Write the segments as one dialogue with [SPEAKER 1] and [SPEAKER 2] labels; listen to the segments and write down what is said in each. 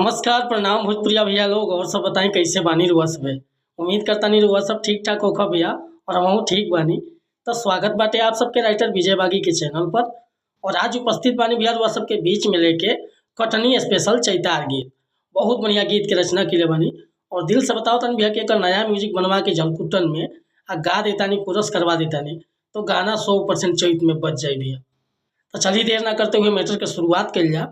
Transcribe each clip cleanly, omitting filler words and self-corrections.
[SPEAKER 1] नमस्कार, प्रणाम भोजपुरिया भैया लोग। और सब बताएं कैसे बानी रुआ सब। उम्मीद करता नहीं रुआ सब ठीक ठाक होखा भैया, और हमहू ठीक बानी। तो स्वागत बाटे आप सबके राइटर विजय बागी के चैनल पर। और आज उपस्थित बानी भैया रुआ सबके बीच में लेके कटनी स्पेशल चैतार गीत। बहुत बढ़िया गीत के रचना किले बानी, और दिल से बताओ तनी भैया कि एकर नया म्यूजिक बनवा के झलकुटन में आ गा देतानी, कोरस करवा देतानी, तो गाना 100% चैत में बच जाए भैया। तो चलिए देर ना करते हुए मैटर के शुरुआत कल जा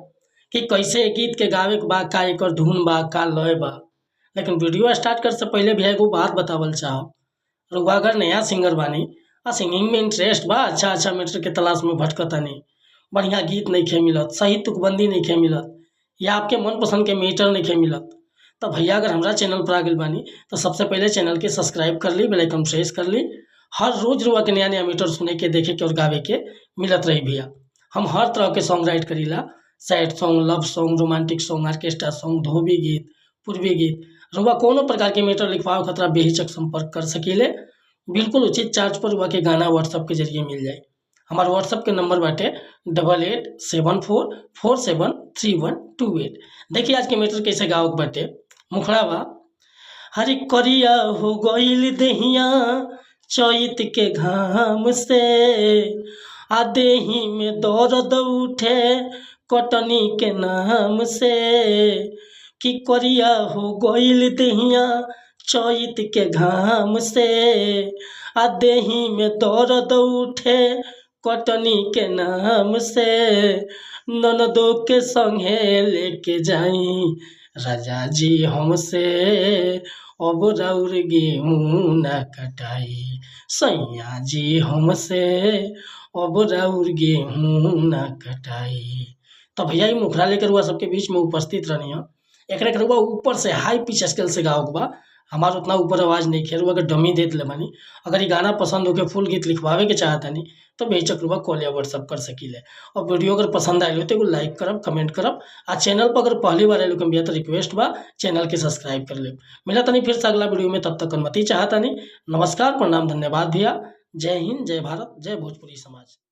[SPEAKER 1] कि कैसे गीत के गावे के बा, का एकर धुन बा, का लय बा। लेकिन वीडियो स्टार्ट कर से पहले भैया एगो बात बतावल चाहब। रउआ अगर नया सिंगर बानी आ सिंगिंग में इंटरेस्ट बा, अच्छा मैटर के तलाश में भटकतानी, बढ़िया गीत नहीं मिलत, सही तुकबंदी नहीं मिलत, या आपके मनपसंद के मीटर नहीं मिलत, तो भैया अगर हमारा चैनल पर आ गई बानी तो सबसे पहले चैनल के सब्सक्राइब कर ली, बेल आइकन प्रेस कर ली। हर रोज रुआ के नया नया मीटर सुने के, देखे के और गावे के मिलत रही भैया। हम हर तरह के सॉन्ग राइट करीला, sad song, love song, romantic song, orchestra song, धोबी गीत, पूर्वी गीत। रुआ कोनो प्रकार के मैटर लिखवाओ खतरा बेहिचक संपर्क कर सकीले। बिल्कुल उचित चार्ज पर रुआ के गाना व्हाट्सअप के जरिए मिल जाए। हमारे व्हाट्सअप के नंबर बाटे 8874473128। देखिए आज के मैटर कैसे गाओ के बाटे। मुखड़ा बा, हरी करिया हो गईल देहिया चैत के घाम से, आ देही में दर्द उठे कटनी के नाम से। कि करिया हो गईल देहिया चैत के घाम से, आ देही में दर्द उठे कटनी के नाम से। ननदों के संगे लेके जाई राजा जी हमसे, अब राउर गेहूँ न कटाई सैया जी हमसे, अब राउर गेहूँ न कटाई। तो भैया ये मुखड़ा लेकर हुआ सबके बीच में उपस्थित रहनी है। एक रुआ ऊपर से हाई पिच स्केल से गाओ बा, हमारा उतना ऊपर आवाज़ नहीं खेल। अगर डमी दे दिले बानी, अगर ये गाना पसंद होके फुल गीत लिखवावे के चाहता नहीं, तो बेहिचक रुआ कॉल या व्हाट्सअप कर सकीले। और वीडियो अगर पसंद आए तो एगो लाइक करब, कमेंट करब। आ चैनल पर अगर पहली बार आए भैया तो रिक्वेस्ट बा चैनल के सब्सक्राइब कर ले। मिला तनी फिर से अगला वीडियो में, तब तक अनुमति चाहता नहीं। नमस्कार, प्रणाम, धन्यवाद भैया। जय हिंद, जय भारत, जय भोजपुरी समाज।